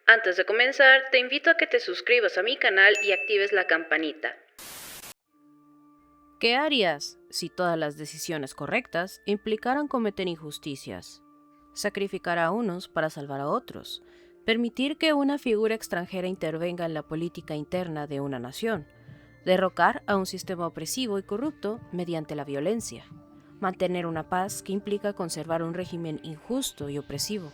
Antes de comenzar, te invito a que te suscribas a mi canal y actives la campanita. ¿Qué harías si todas las decisiones correctas implicaran cometer injusticias? Sacrificar a unos para salvar a otros, permitir que una figura extranjera intervenga en la política interna de una nación, derrocar a un sistema opresivo y corrupto mediante la violencia, mantener una paz que implica conservar un régimen injusto y opresivo.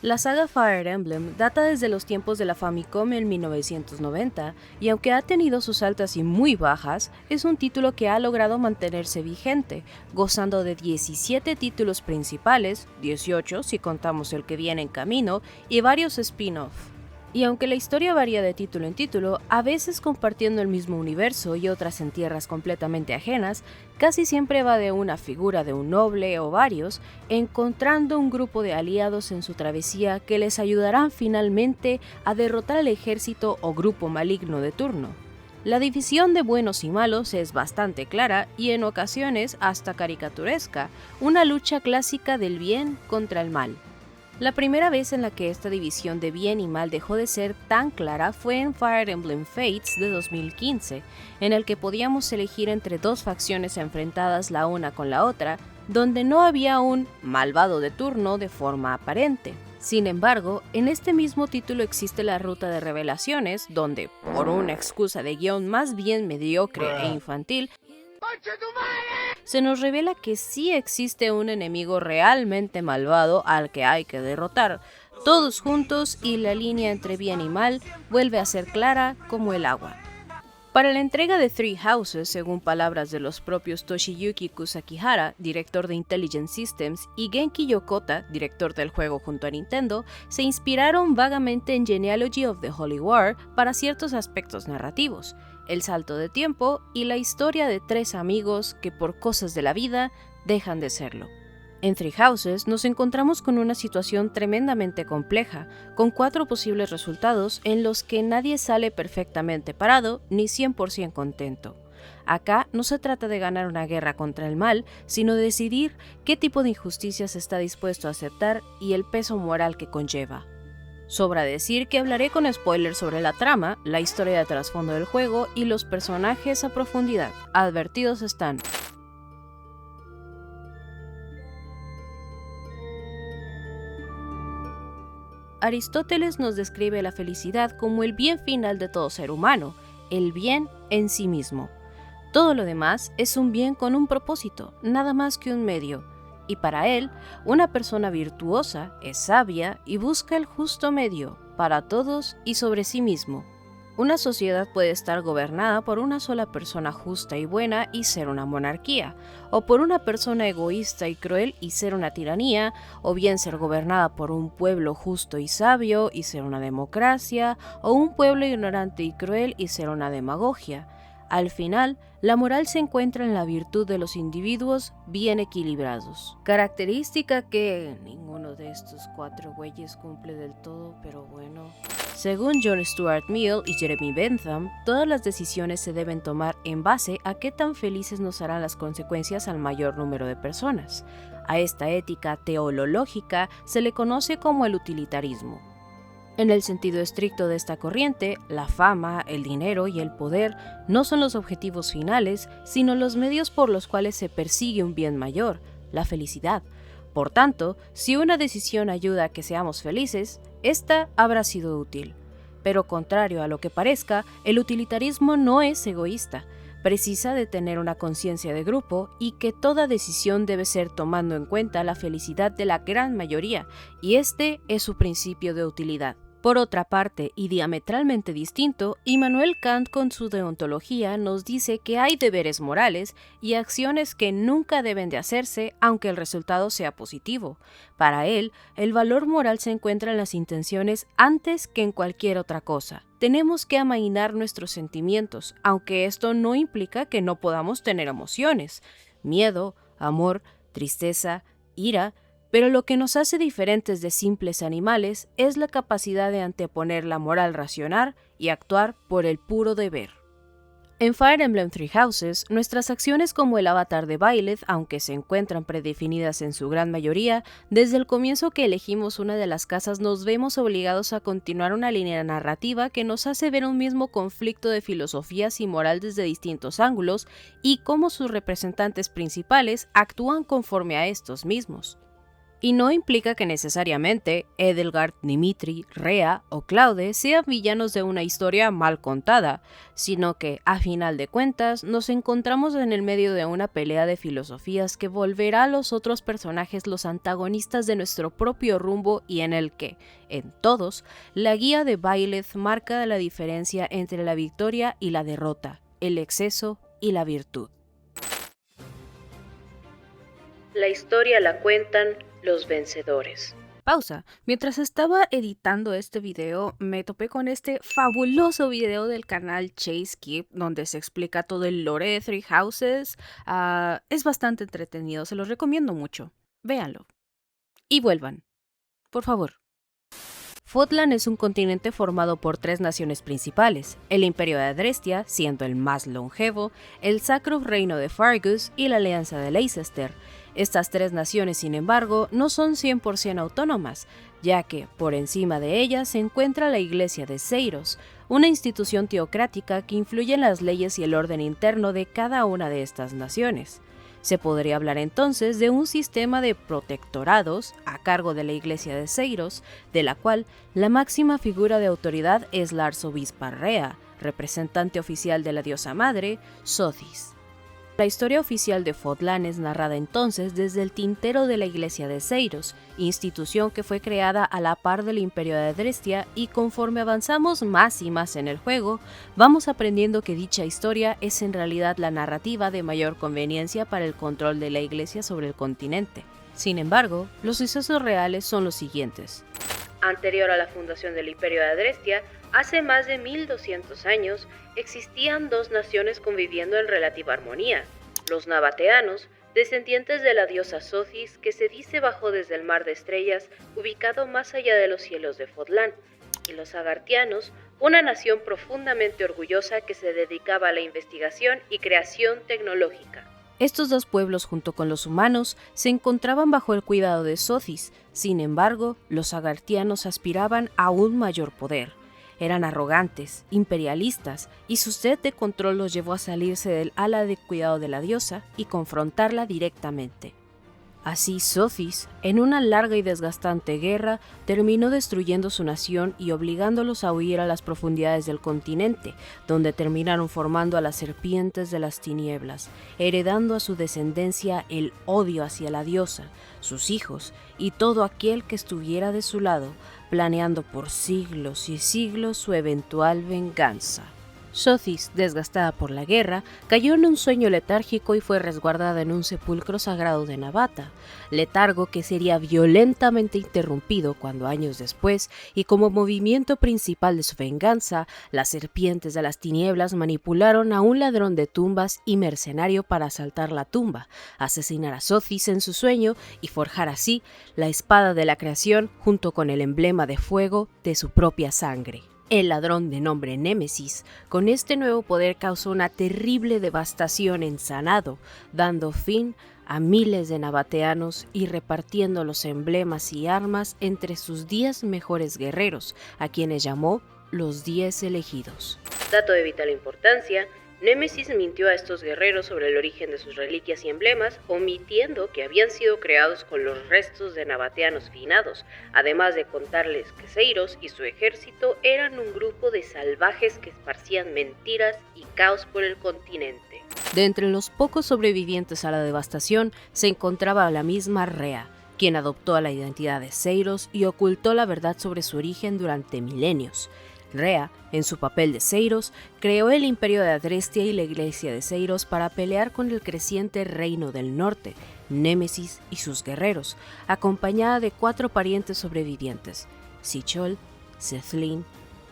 La saga Fire Emblem data desde los tiempos de la Famicom en 1990 y aunque ha tenido sus altas y muy bajas, es un título que ha logrado mantenerse vigente, gozando de 17 títulos principales, 18 si contamos el que viene en camino, y varios spin-off. Y aunque la historia varía de título en título, a veces compartiendo el mismo universo y otras en tierras completamente ajenas, casi siempre va de una figura de un noble o varios, encontrando un grupo de aliados en su travesía que les ayudarán finalmente a derrotar al ejército o grupo maligno de turno. La división de buenos y malos es bastante clara y en ocasiones hasta caricaturesca, una lucha clásica del bien contra el mal. La primera vez en la que esta división de bien y mal dejó de ser tan clara fue en Fire Emblem Fates de 2015, en el que podíamos elegir entre dos facciones enfrentadas la una con la otra, donde no había un malvado de turno de forma aparente. Sin embargo, en este mismo título existe la ruta de revelaciones, donde, por una excusa de guión más bien mediocre e infantil, se nos revela que sí existe un enemigo realmente malvado al que hay que derrotar, todos juntos, y la línea entre bien y mal vuelve a ser clara como el agua. Para la entrega de Three Houses, según palabras de los propios Toshiyuki Kusakihara, director de Intelligent Systems, y Genki Yokota, director del juego junto a Nintendo, se inspiraron vagamente en Genealogy of the Holy War para ciertos aspectos narrativos, el salto de tiempo y la historia de tres amigos que por cosas de la vida dejan de serlo. En Three Houses nos encontramos con una situación tremendamente compleja, con 4 posibles resultados en los que nadie sale perfectamente parado ni 100% contento. Acá no se trata de ganar una guerra contra el mal, sino de decidir qué tipo de injusticias está dispuesto a aceptar y el peso moral que conlleva. Sobra decir que hablaré con spoilers sobre la trama, la historia de trasfondo del juego y los personajes a profundidad. Advertidos están. Aristóteles nos describe la felicidad como el bien final de todo ser humano, el bien en sí mismo. Todo lo demás es un bien con un propósito, nada más que un medio. Y para él, una persona virtuosa es sabia y busca el justo medio para todos y sobre sí mismo. Una sociedad puede estar gobernada por una sola persona justa y buena y ser una monarquía, o por una persona egoísta y cruel y ser una tiranía, o bien ser gobernada por un pueblo justo y sabio y ser una democracia, o un pueblo ignorante y cruel y ser una demagogia. Al final, la moral se encuentra en la virtud de los individuos bien equilibrados. Característica que ninguno de estos 4 güeyes cumple del todo, pero bueno. Según John Stuart Mill y Jeremy Bentham, todas las decisiones se deben tomar en base a qué tan felices nos harán las consecuencias al mayor número de personas. A esta ética teológica se le conoce como el utilitarismo. En el sentido estricto de esta corriente, la fama, el dinero y el poder no son los objetivos finales, sino los medios por los cuales se persigue un bien mayor, la felicidad. Por tanto, si una decisión ayuda a que seamos felices, esta habrá sido útil. Pero contrario a lo que parezca, el utilitarismo no es egoísta. Precisa de tener una conciencia de grupo y que toda decisión debe ser tomando en cuenta la felicidad de la gran mayoría, y este es su principio de utilidad. Por otra parte, y diametralmente distinto, Immanuel Kant con su deontología nos dice que hay deberes morales y acciones que nunca deben de hacerse aunque el resultado sea positivo. Para él, el valor moral se encuentra en las intenciones antes que en cualquier otra cosa. Tenemos que amainar nuestros sentimientos, aunque esto no implica que no podamos tener emociones, miedo, amor, tristeza, ira. Pero lo que nos hace diferentes de simples animales es la capacidad de anteponer la moral racional y actuar por el puro deber. En Fire Emblem Three Houses, nuestras acciones como el avatar de Byleth, aunque se encuentran predefinidas en su gran mayoría, desde el comienzo que elegimos una de las casas nos vemos obligados a continuar una línea narrativa que nos hace ver un mismo conflicto de filosofías y moral desde distintos ángulos y cómo sus representantes principales actúan conforme a estos mismos. Y no implica que necesariamente Edelgard, Dimitri, Rea o Claude sean villanos de una historia mal contada, sino que, a final de cuentas, nos encontramos en el medio de una pelea de filosofías que volverá a los otros personajes los antagonistas de nuestro propio rumbo y en el que, en todos, la guía de Byleth marca la diferencia entre la victoria y la derrota, el exceso y la virtud. La historia la cuentan los vencedores. Pausa. Mientras estaba editando este video, me topé con este fabuloso video del canal Chase Keep, donde se explica todo el lore de Three Houses. Es bastante entretenido, se los recomiendo mucho. Véanlo. Y vuelvan. Por favor. Fodlan es un continente formado por 3 naciones principales, el Imperio de Adrestia, siendo el más longevo, el Sacro Reino de Fargus y la Alianza de Leicester. Estas 3 naciones, sin embargo, no son 100% autónomas, ya que, por encima de ellas, se encuentra la Iglesia de Seiros, una institución teocrática que influye en las leyes y el orden interno de cada una de estas naciones. Se podría hablar entonces de un sistema de protectorados a cargo de la Iglesia de Seiros, de la cual la máxima figura de autoridad es la arzobispa Rea, representante oficial de la diosa madre, Sothis. La historia oficial de Fodlan es narrada entonces desde el tintero de la Iglesia de Seiros, institución que fue creada a la par del Imperio de Adrestia, y conforme avanzamos más y más en el juego, vamos aprendiendo que dicha historia es en realidad la narrativa de mayor conveniencia para el control de la Iglesia sobre el continente. Sin embargo, los sucesos reales son los siguientes. Anterior a la fundación del Imperio de Adrestia, hace más de 1200 años, existían 2 naciones conviviendo en relativa armonía: los nabateanos, descendientes de la diosa Sothis, que se dice bajó desde el mar de estrellas, ubicado más allá de los cielos de Fodlan, y los agartianos, una nación profundamente orgullosa que se dedicaba a la investigación y creación tecnológica. Estos 2 pueblos, junto con los humanos, se encontraban bajo el cuidado de Sothis. Sin embargo, los agartianos aspiraban a un mayor poder. Eran arrogantes, imperialistas, y su sed de control los llevó a salirse del ala de cuidado de la diosa y confrontarla directamente. Así, Sothis, en una larga y desgastante guerra, terminó destruyendo su nación y obligándolos a huir a las profundidades del continente, donde terminaron formando a las serpientes de las tinieblas, heredando a su descendencia el odio hacia la diosa, sus hijos y todo aquel que estuviera de su lado, planeando por siglos y siglos su eventual venganza. Sothis, desgastada por la guerra, cayó en un sueño letárgico y fue resguardada en un sepulcro sagrado de Navata, letargo que sería violentamente interrumpido cuando años después, y como movimiento principal de su venganza, las serpientes de las tinieblas manipularon a un ladrón de tumbas y mercenario para asaltar la tumba, asesinar a Sothis en su sueño y forjar así la espada de la creación junto con el emblema de fuego de su propia sangre. El ladrón de nombre Némesis, con este nuevo poder causó una terrible devastación en Zanado, dando fin a miles de nabateanos y repartiendo los emblemas y armas entre sus 10 mejores guerreros, a quienes llamó los 10 elegidos. Dato de vital importancia: Némesis mintió a estos guerreros sobre el origen de sus reliquias y emblemas, omitiendo que habían sido creados con los restos de nabateanos finados, además de contarles que Seiros y su ejército eran un grupo de salvajes que esparcían mentiras y caos por el continente. De entre los pocos sobrevivientes a la devastación se encontraba la misma Rea, quien adoptó la identidad de Seiros y ocultó la verdad sobre su origen durante milenios. Rea, en su papel de Seiros, creó el Imperio de Adrestia y la Iglesia de Seiros para pelear con el creciente Reino del Norte, Némesis y sus guerreros, acompañada de 4 parientes sobrevivientes: Sichol, Sethlin,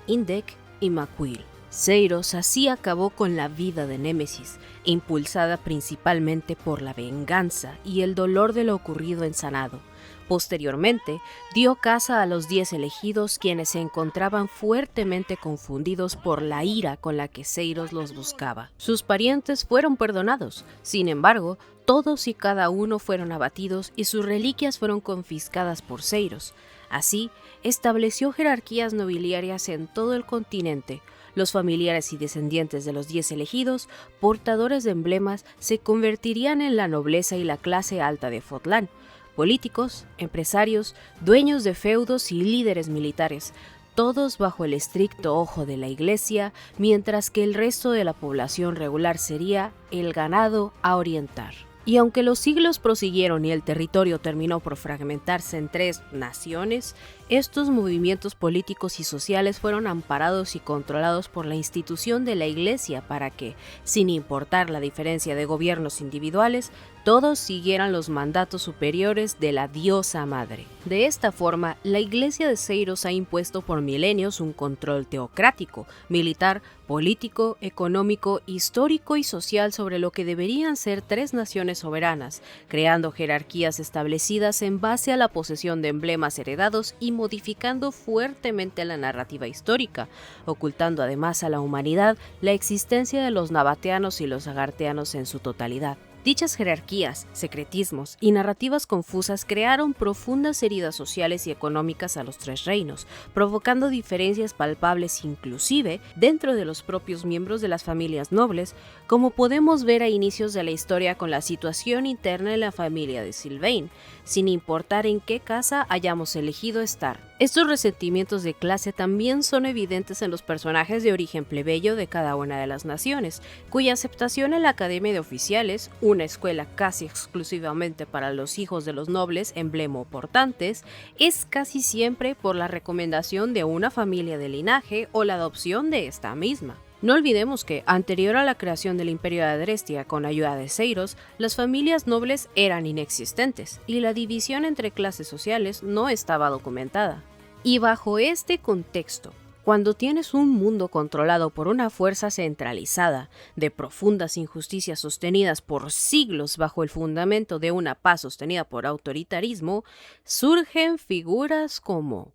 Indek y Macuil. Seiros así acabó con la vida de Némesis, impulsada principalmente por la venganza y el dolor de lo ocurrido en Zanado. Posteriormente, dio caza a los 10 elegidos, quienes se encontraban fuertemente confundidos por la ira con la que Seiros los buscaba. Sus parientes fueron perdonados, sin embargo, todos y cada uno fueron abatidos y sus reliquias fueron confiscadas por Seiros. Así, estableció jerarquías nobiliarias en todo el continente. Los familiares y descendientes de los 10 elegidos, portadores de emblemas, se convertirían en la nobleza y la clase alta de Fodlan. Políticos, empresarios, dueños de feudos y líderes militares, todos bajo el estricto ojo de la Iglesia, mientras que el resto de la población regular sería el ganado a orientar. Y aunque los siglos prosiguieron y el territorio terminó por fragmentarse en 3 naciones, estos movimientos políticos y sociales fueron amparados y controlados por la institución de la Iglesia para que, sin importar la diferencia de gobiernos individuales, todos siguieran los mandatos superiores de la diosa madre. De esta forma, la Iglesia de Seiros ha impuesto por milenios un control teocrático, militar, político, económico, histórico y social sobre lo que deberían ser 3 naciones soberanas, creando jerarquías establecidas en base a la posesión de emblemas heredados y modificando fuertemente la narrativa histórica, ocultando además a la humanidad la existencia de los nabateanos y los agarteanos en su totalidad. Dichas jerarquías, secretismos y narrativas confusas crearon profundas heridas sociales y económicas a los 3 reinos, provocando diferencias palpables inclusive dentro de los propios miembros de las familias nobles, como podemos ver a inicios de la historia con la situación interna de la familia de Sylvain, sin importar en qué casa hayamos elegido estar. Estos resentimientos de clase también son evidentes en los personajes de origen plebeyo de cada una de las naciones, cuya aceptación en la Academia de Oficiales, una escuela casi exclusivamente para los hijos de los nobles emblemoportantes, es casi siempre por la recomendación de una familia de linaje o la adopción de esta misma. No olvidemos que, anterior a la creación del Imperio de Adrestia con ayuda de Seiros, las familias nobles eran inexistentes y la división entre clases sociales no estaba documentada. Y bajo este contexto, cuando tienes un mundo controlado por una fuerza centralizada, de profundas injusticias sostenidas por siglos bajo el fundamento de una paz sostenida por autoritarismo, surgen figuras como: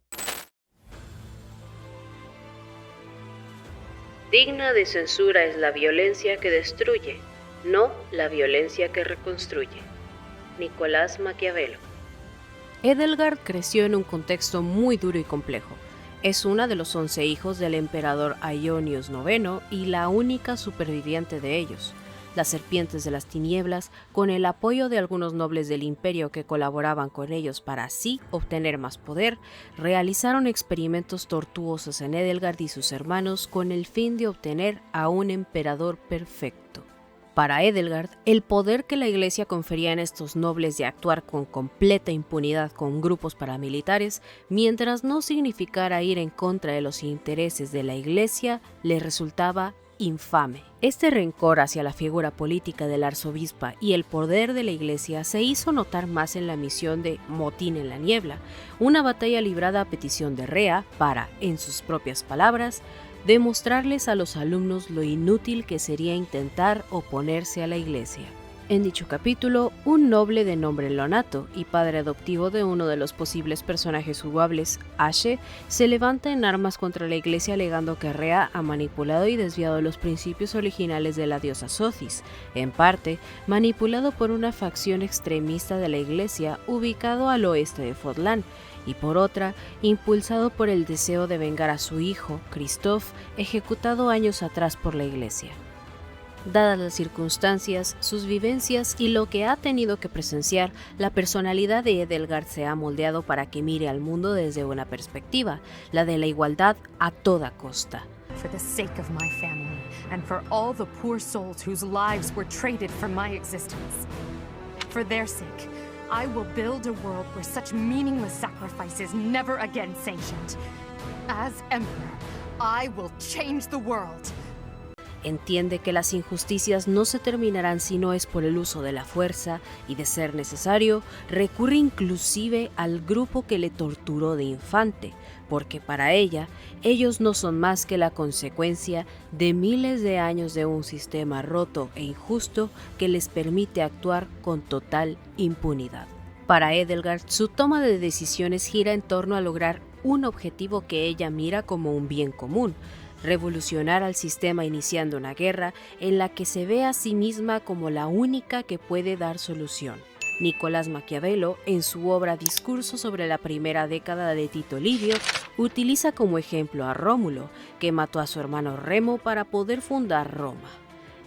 digna de censura es la violencia que destruye, no la violencia que reconstruye. Nicolás Maquiavelo. Edelgard creció en un contexto muy duro y complejo. Es una de los 11 hijos del emperador Aionios IX y la única superviviente de ellos. Las serpientes de las tinieblas, con el apoyo de algunos nobles del imperio que colaboraban con ellos para así obtener más poder, realizaron experimentos tortuosos en Edelgard y sus hermanos con el fin de obtener a un emperador perfecto. Para Edelgard, el poder que la Iglesia confería en estos nobles de actuar con completa impunidad con grupos paramilitares, mientras no significara ir en contra de los intereses de la Iglesia, le resultaba infame. Este rencor hacia la figura política del arzobispo y el poder de la Iglesia se hizo notar más en la misión de Motín en la Niebla, una batalla librada a petición de Rea para, en sus propias palabras, demostrarles a los alumnos lo inútil que sería intentar oponerse a la Iglesia. En dicho capítulo, un noble de nombre Lonato y padre adoptivo de uno de los posibles personajes jugables, Ashe, se levanta en armas contra la Iglesia alegando que Rea ha manipulado y desviado los principios originales de la diosa Sothis, en parte manipulado por una facción extremista de la Iglesia ubicado al oeste de Fodlan, y por otra, impulsado por el deseo de vengar a su hijo, Christoph, ejecutado años atrás por la Iglesia. Dadas las circunstancias, sus vivencias y lo que ha tenido que presenciar, la personalidad de Edelgard se ha moldeado para que mire al mundo desde una perspectiva, la de la igualdad a toda costa. For the sake of my family, and for all the poor souls whose lives were traded for my existence. For their sake, I will build a world where such meaningless sacrifice is never again sanctioned. As Emperor, I will change the world. Entiende que las injusticias no se terminarán si no es por el uso de la fuerza y, de ser necesario, recurre inclusive al grupo que le torturó de infante, porque para ella, ellos no son más que la consecuencia de miles de años de un sistema roto e injusto que les permite actuar con total impunidad. Para Edelgard, su toma de decisiones gira en torno a lograr un objetivo que ella mira como un bien común: revolucionar al sistema iniciando una guerra en la que se ve a sí misma como la única que puede dar solución. Nicolás Maquiavelo, en su obra Discurso sobre la primera década de Tito Livio, utiliza como ejemplo a Rómulo, que mató a su hermano Remo para poder fundar Roma.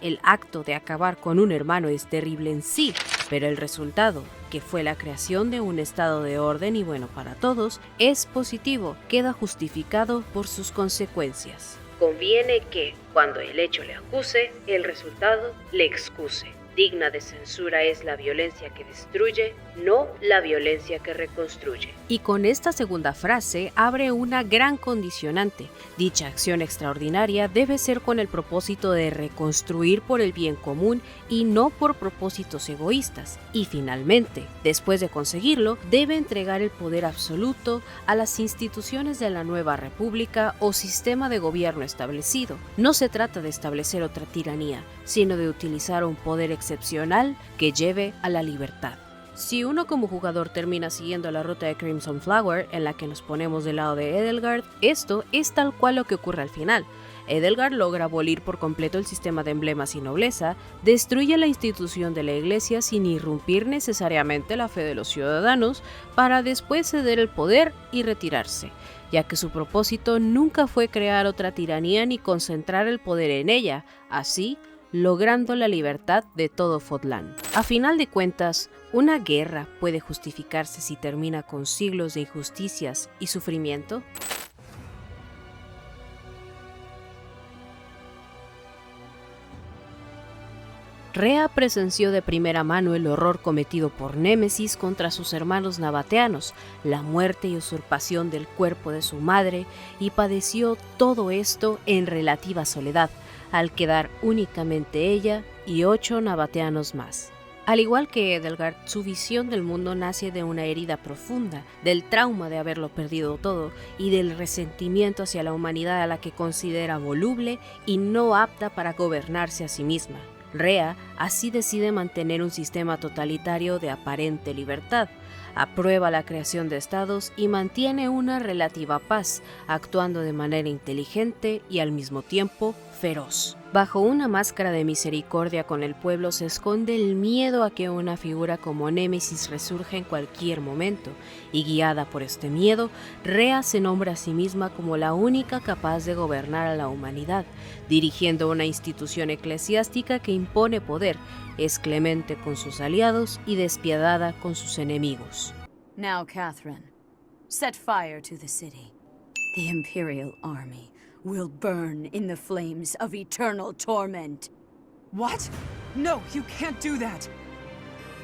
El acto de acabar con un hermano es terrible en sí, pero el resultado, que fue la creación de un estado de orden y bueno para todos, es positivo, queda justificado por sus consecuencias. Conviene que, cuando el hecho le acuse, el resultado le excuse. Digna de censura es la violencia que destruye, no la violencia que reconstruye. Y con esta segunda frase abre una gran condicionante. Dicha acción extraordinaria debe ser con el propósito de reconstruir por el bien común y no por propósitos egoístas. Y finalmente, después de conseguirlo, debe entregar el poder absoluto a las instituciones de la nueva república o sistema de gobierno establecido. No se trata de establecer otra tiranía, sino de utilizar un poder excepcional que lleve a la libertad. Si uno como jugador termina siguiendo la ruta de Crimson Flower, en la que nos ponemos del lado de Edelgard, esto es tal cual lo que ocurre al final. Edelgard logra abolir por completo el sistema de emblemas y nobleza, destruye la institución de la iglesia sin irrumpir necesariamente la fe de los ciudadanos, para después ceder el poder y retirarse, ya que su propósito nunca fue crear otra tiranía ni concentrar el poder en ella, así logrando la libertad de todo Fodlan. A final de cuentas, ¿una guerra puede justificarse si termina con siglos de injusticias y sufrimiento? Rea presenció de primera mano el horror cometido por Némesis contra sus hermanos nabateanos, la muerte y usurpación del cuerpo de su madre, y padeció todo esto en relativa soledad, al quedar únicamente ella y 8 nabateanos más. Al igual que Edelgard, su visión del mundo nace de una herida profunda, del trauma de haberlo perdido todo y del resentimiento hacia la humanidad a la que considera voluble y no apta para gobernarse a sí misma. Rea así decide mantener un sistema totalitario de aparente libertad, aprueba la creación de estados y mantiene una relativa paz, actuando de manera inteligente y al mismo tiempo feroz. Bajo una máscara de misericordia con el pueblo se esconde el miedo a que una figura como Némesis resurja en cualquier momento, y guiada por este miedo, Rea se nombra a sí misma como la única capaz de gobernar a la humanidad, dirigiendo una institución eclesiástica que impone poder, es clemente con sus aliados y despiadada con sus enemigos. Now, Catherine, set fire to the city. The Imperial Army will burn in the flames of eternal torment. What? No, you can't do that.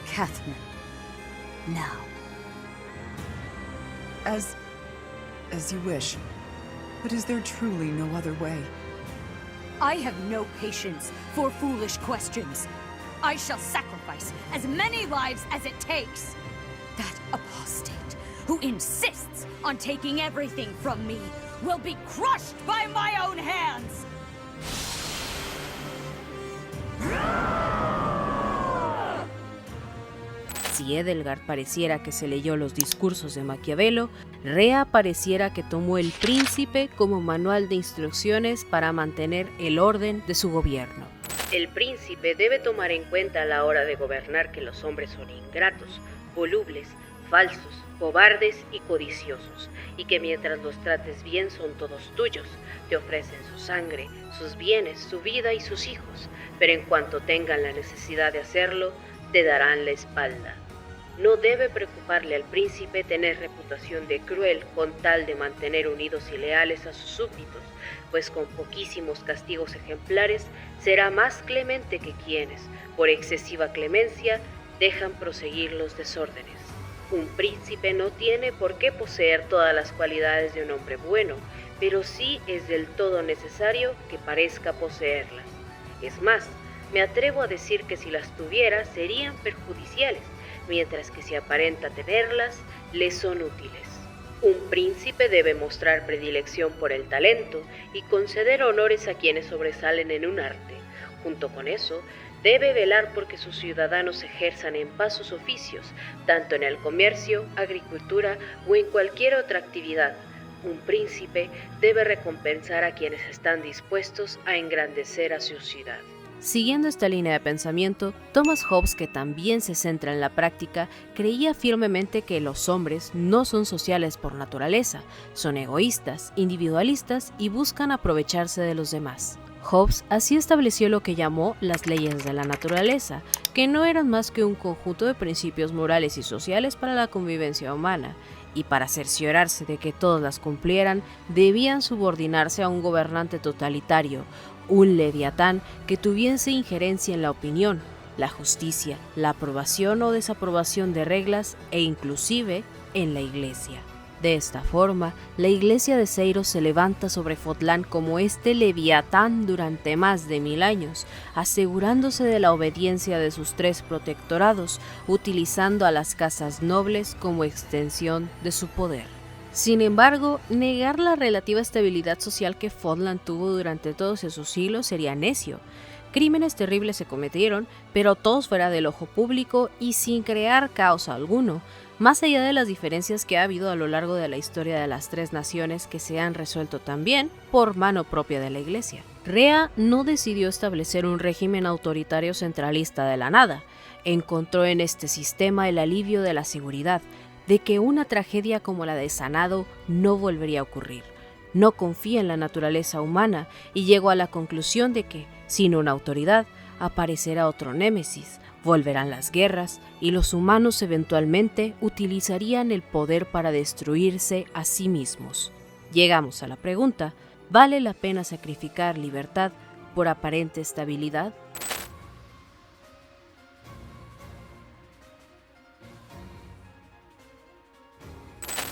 Catherine, now. As you wish. But is there truly no other way? I have no patience for foolish questions. I shall sacrifice as many lives as it takes. That apostate who insists on taking everything from me will be crushed by my own hands! Si Edelgard pareciera que se leyó los discursos de Maquiavelo, Rea pareciera que tomó el príncipe como manual de instrucciones para mantener el orden de su gobierno. El príncipe debe tomar en cuenta a la hora de gobernar que los hombres son ingratos, volubles, falsos, cobardes y codiciosos, y que mientras los trates bien son todos tuyos, te ofrecen su sangre, sus bienes, su vida y sus hijos, pero en cuanto tengan la necesidad de hacerlo, te darán la espalda. No debe preocuparle al príncipe tener reputación de cruel con tal de mantener unidos y leales a sus súbditos, pues con poquísimos castigos ejemplares será más clemente que quienes, por excesiva clemencia, dejan proseguir los desórdenes. Un príncipe no tiene por qué poseer todas las cualidades de un hombre bueno, pero sí es del todo necesario que parezca poseerlas. Es más, me atrevo a decir que si las tuviera serían perjudiciales, mientras que si aparenta tenerlas, le son útiles. Un príncipe debe mostrar predilección por el talento y conceder honores a quienes sobresalen en un arte. Junto con eso, debe velar porque sus ciudadanos ejerzan en paz sus oficios, tanto en el comercio, agricultura o en cualquier otra actividad. Un príncipe debe recompensar a quienes están dispuestos a engrandecer a su ciudad. Siguiendo esta línea de pensamiento, Thomas Hobbes, que también se centra en la práctica, creía firmemente que los hombres no son sociales por naturaleza, son egoístas, individualistas y buscan aprovecharse de los demás. Hobbes así estableció lo que llamó las leyes de la naturaleza, que no eran más que un conjunto de principios morales y sociales para la convivencia humana, y para cerciorarse de que todos las cumplieran, debían subordinarse a un gobernante totalitario, un leviatán que tuviese injerencia en la opinión, la justicia, la aprobación o desaprobación de reglas e inclusive en la iglesia. De esta forma, la iglesia de Seiros se levanta sobre Fodlan como este leviatán durante más de 1000 años, asegurándose de la obediencia de sus 3 protectorados, utilizando a las casas nobles como extensión de su poder. Sin embargo, negar la relativa estabilidad social que Fodlan tuvo durante todos esos siglos sería necio. Crímenes terribles se cometieron, pero todos fuera del ojo público y sin crear caos alguno, más allá de las diferencias que ha habido a lo largo de la historia de las 3 naciones que se han resuelto también por mano propia de la Iglesia. Rea no decidió establecer un régimen autoritario centralista de la nada. Encontró en este sistema el alivio de la seguridad, de que una tragedia como la de Sanado no volvería a ocurrir. No confía en la naturaleza humana y llegó a la conclusión de que, sin una autoridad, aparecerá otro némesis, volverán las guerras y los humanos eventualmente utilizarían el poder para destruirse a sí mismos. Llegamos a la pregunta, ¿vale la pena sacrificar libertad por aparente estabilidad?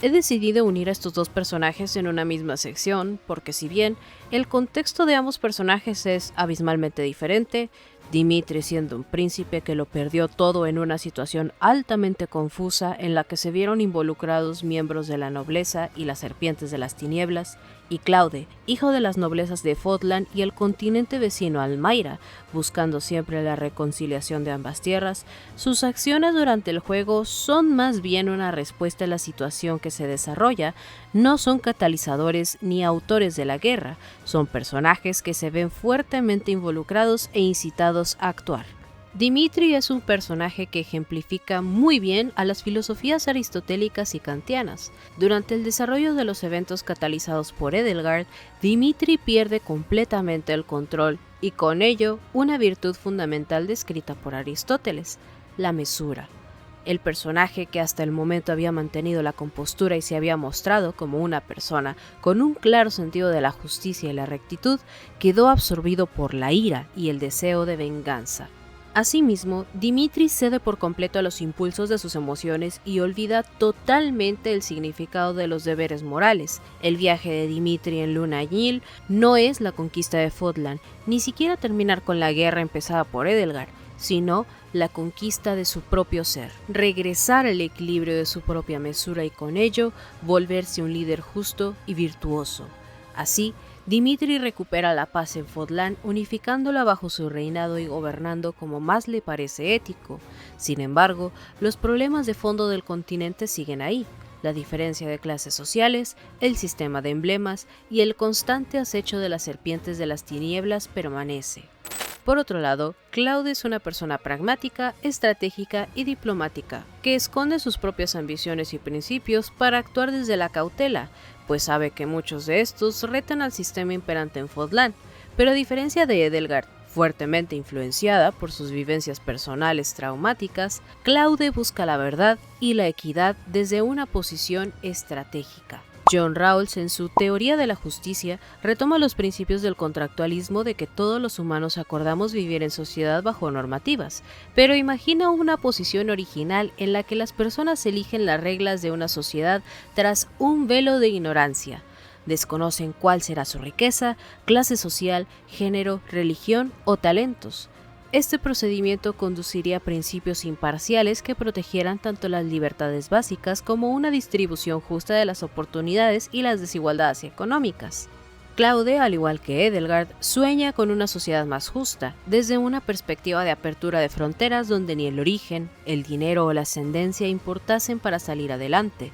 He decidido unir a estos 2 personajes en una misma sección porque si bien el contexto de ambos personajes es abismalmente diferente, Dimitri siendo un príncipe que lo perdió todo en una situación altamente confusa en la que se vieron involucrados miembros de la nobleza y las serpientes de las tinieblas, y Claude, hijo de las noblezas de Fodlan y el continente vecino Almaira, buscando siempre la reconciliación de ambas tierras, sus acciones durante el juego son más bien una respuesta a la situación que se desarrolla, no son catalizadores ni autores de la guerra, son personajes que se ven fuertemente involucrados e incitados a actuar. Dimitri es un personaje que ejemplifica muy bien a las filosofías aristotélicas y kantianas. Durante el desarrollo de los eventos catalizados por Edelgard, Dimitri pierde completamente el control y con ello una virtud fundamental descrita por Aristóteles, la mesura. El personaje que hasta el momento había mantenido la compostura y se había mostrado como una persona con un claro sentido de la justicia y la rectitud, quedó absorbido por la ira y el deseo de venganza. Asimismo, Dimitri cede por completo a los impulsos de sus emociones y olvida totalmente el significado de los deberes morales. El viaje de Dimitri en Luna Nil no es la conquista de Fodlan, ni siquiera terminar con la guerra empezada por Edelgard, sino la conquista de su propio ser, regresar al equilibrio de su propia mesura y con ello volverse un líder justo y virtuoso. Así, Dimitri recupera la paz en Fodlan unificándola bajo su reinado y gobernando como más le parece ético. Sin embargo, los problemas de fondo del continente siguen ahí, la diferencia de clases sociales, el sistema de emblemas y el constante acecho de las serpientes de las tinieblas permanece. Por otro lado, Claude es una persona pragmática, estratégica y diplomática, que esconde sus propias ambiciones y principios para actuar desde la cautela, pues sabe que muchos de estos retan al sistema imperante en Fodlan, pero a diferencia de Edelgard, fuertemente influenciada por sus vivencias personales traumáticas, Claude busca la verdad y la equidad desde una posición estratégica. John Rawls, en su Teoría de la Justicia, retoma los principios del contractualismo de que todos los humanos acordamos vivir en sociedad bajo normativas, pero imagina una posición original en la que las personas eligen las reglas de una sociedad tras un velo de ignorancia. Desconocen cuál será su riqueza, clase social, género, religión o talentos. Este procedimiento conduciría a principios imparciales que protegieran tanto las libertades básicas como una distribución justa de las oportunidades y las desigualdades económicas. Claude, al igual que Edelgard, sueña con una sociedad más justa, desde una perspectiva de apertura de fronteras donde ni el origen, el dinero o la ascendencia importasen para salir adelante.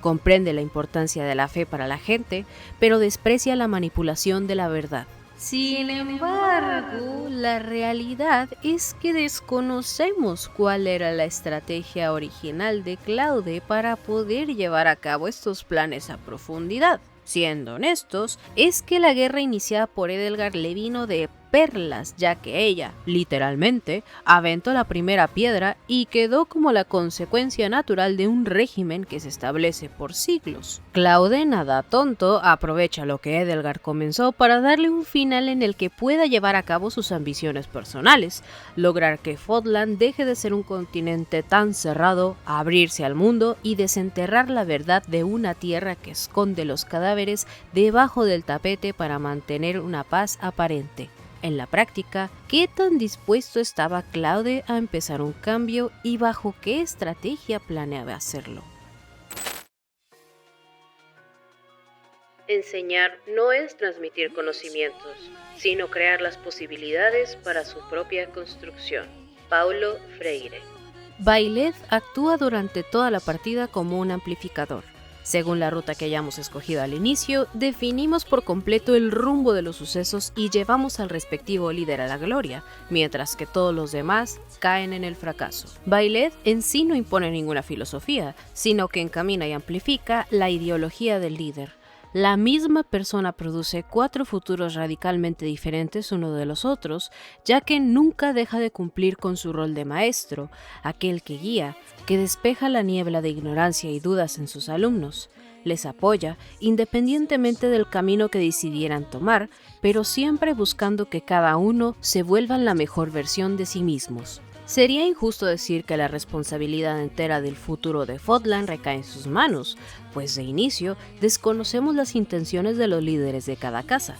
Comprende la importancia de la fe para la gente, pero desprecia la manipulación de la verdad. Sin embargo, la realidad es que desconocemos cuál era la estrategia original de Claude para poder llevar a cabo estos planes a profundidad. Siendo honestos, es que la guerra iniciada por Edelgard le vino de perlas, ya que ella, literalmente, aventó la primera piedra y quedó como la consecuencia natural de un régimen que se establece por siglos. Claude, nada tonto, aprovecha lo que Edelgard comenzó para darle un final en el que pueda llevar a cabo sus ambiciones personales, lograr que Fodlan deje de ser un continente tan cerrado, abrirse al mundo y desenterrar la verdad de una tierra que esconde los cadáveres debajo del tapete para mantener una paz aparente. En la práctica, ¿qué tan dispuesto estaba Claude a empezar un cambio y bajo qué estrategia planeaba hacerlo? Enseñar no es transmitir conocimientos, sino crear las posibilidades para su propia construcción. Paulo Freire. Byleth actúa durante toda la partida como un amplificador. Según la ruta que hayamos escogido al inicio, definimos por completo el rumbo de los sucesos y llevamos al respectivo líder a la gloria, mientras que todos los demás caen en el fracaso. Byleth en sí no impone ninguna filosofía, sino que encamina y amplifica la ideología del líder. La misma persona produce 4 futuros radicalmente diferentes uno de los otros, ya que nunca deja de cumplir con su rol de maestro, aquel que guía, que despeja la niebla de ignorancia y dudas en sus alumnos. Les apoya independientemente del camino que decidieran tomar, pero siempre buscando que cada uno se vuelvan la mejor versión de sí mismos. Sería injusto decir que la responsabilidad entera del futuro de Fodlan recae en sus manos, pues de inicio desconocemos las intenciones de los líderes de cada casa.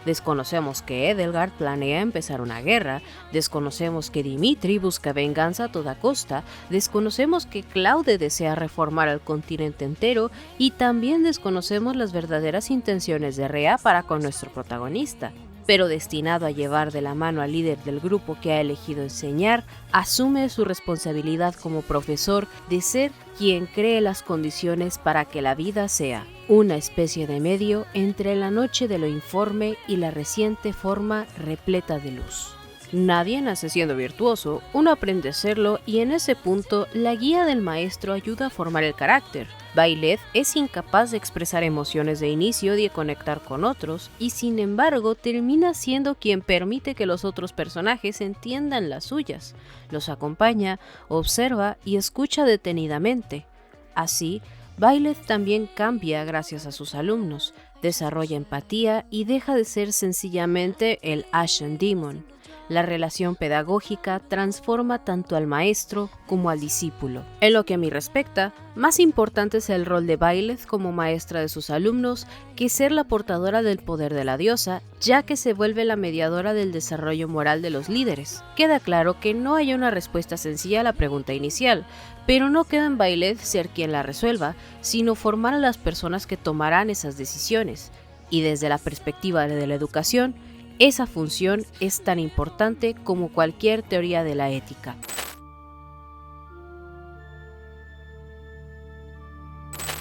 Desconocemos que Edelgard planea empezar una guerra, desconocemos que Dimitri busca venganza a toda costa, desconocemos que Claude desea reformar al continente entero y también desconocemos las verdaderas intenciones de Rea para con nuestro protagonista. Pero destinado a llevar de la mano al líder del grupo que ha elegido enseñar, asume su responsabilidad como profesor de ser quien cree las condiciones para que la vida sea una especie de medio entre la noche de lo informe y la reciente forma repleta de luz. Nadie nace siendo virtuoso, uno aprende a serlo y en ese punto la guía del maestro ayuda a formar el carácter. Byleth es incapaz de expresar emociones de inicio y de conectar con otros, y sin embargo termina siendo quien permite que los otros personajes entiendan las suyas. Los acompaña, observa y escucha detenidamente. Así, Byleth también cambia gracias a sus alumnos, desarrolla empatía y deja de ser sencillamente el Ashen Demon. La relación pedagógica transforma tanto al maestro como al discípulo. En lo que a mí respecta, más importante es el rol de Byleth como maestra de sus alumnos que ser la portadora del poder de la diosa, ya que se vuelve la mediadora del desarrollo moral de los líderes. Queda claro que no hay una respuesta sencilla a la pregunta inicial, pero no queda en Byleth ser quien la resuelva, sino formar a las personas que tomarán esas decisiones. Y desde la perspectiva de la educación, esa función es tan importante como cualquier teoría de la ética.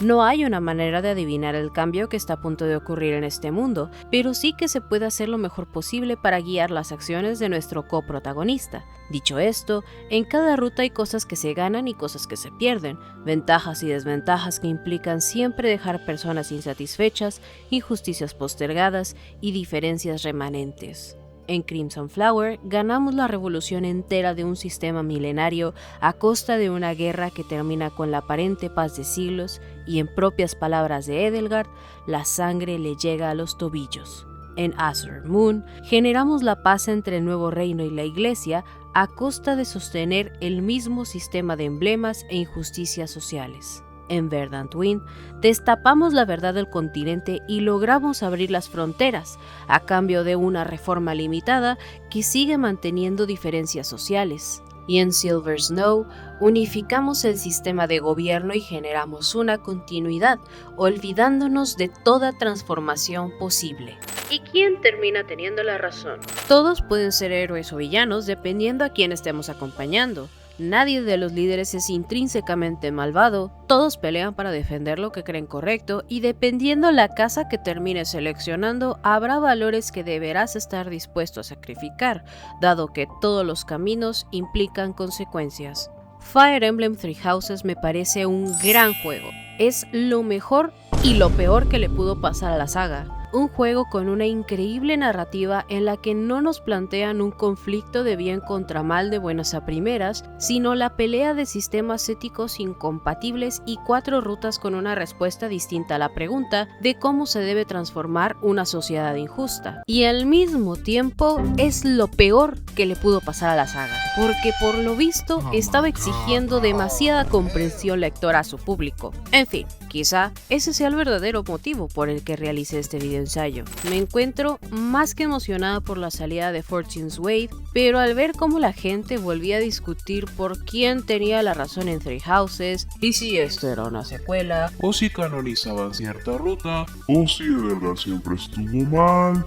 No hay una manera de adivinar el cambio que está a punto de ocurrir en este mundo, pero sí que se puede hacer lo mejor posible para guiar las acciones de nuestro coprotagonista. Dicho esto, en cada ruta hay cosas que se ganan y cosas que se pierden, ventajas y desventajas que implican siempre dejar personas insatisfechas, injusticias postergadas y diferencias remanentes. En Crimson Flower ganamos la revolución entera de un sistema milenario a costa de una guerra que termina con la aparente paz de siglos y, en propias palabras de Edelgard, la sangre le llega a los tobillos. En Azure Moon generamos la paz entre el nuevo reino y la iglesia a costa de sostener el mismo sistema de emblemas e injusticias sociales. En Verdant Wind, destapamos la verdad del continente y logramos abrir las fronteras, a cambio de una reforma limitada que sigue manteniendo diferencias sociales. Y en Silver Snow, unificamos el sistema de gobierno y generamos una continuidad, olvidándonos de toda transformación posible. ¿Y quién termina teniendo la razón? Todos pueden ser héroes o villanos dependiendo a quién estemos acompañando. Nadie de los líderes es intrínsecamente malvado, todos pelean para defender lo que creen correcto y dependiendo la casa que termines seleccionando, habrá valores que deberás estar dispuesto a sacrificar, dado que todos los caminos implican consecuencias. Fire Emblem Three Houses me parece un gran juego, es lo mejor y lo peor que le pudo pasar a la saga. Un juego con una increíble narrativa en la que no nos plantean un conflicto de bien contra mal de buenas a primeras, sino la pelea de sistemas éticos incompatibles y 4 rutas con una respuesta distinta a la pregunta de cómo se debe transformar una sociedad injusta. Y al mismo tiempo es lo peor que le pudo pasar a la saga, porque por lo visto estaba exigiendo demasiada comprensión lectora a su público. En fin, quizá ese sea el verdadero motivo por el que realicé este video ensayo. Me encuentro más que emocionada por la salida de Fortune's Wave, pero al ver cómo la gente volvía a discutir por quién tenía la razón en Three Houses, y si esto era una secuela, o si canonizaban cierta ruta, o si de verdad siempre estuvo mal.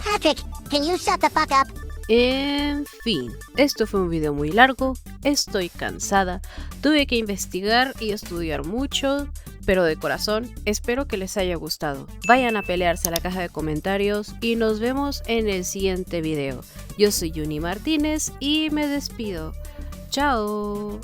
Patrick, can you shut the fuck up? En fin, esto fue un video muy largo, estoy cansada, tuve que investigar y estudiar mucho, pero de corazón espero que les haya gustado. Vayan a pelearse a la caja de comentarios y nos vemos en el siguiente video. Yo soy Yuni Martínez y me despido. Chao.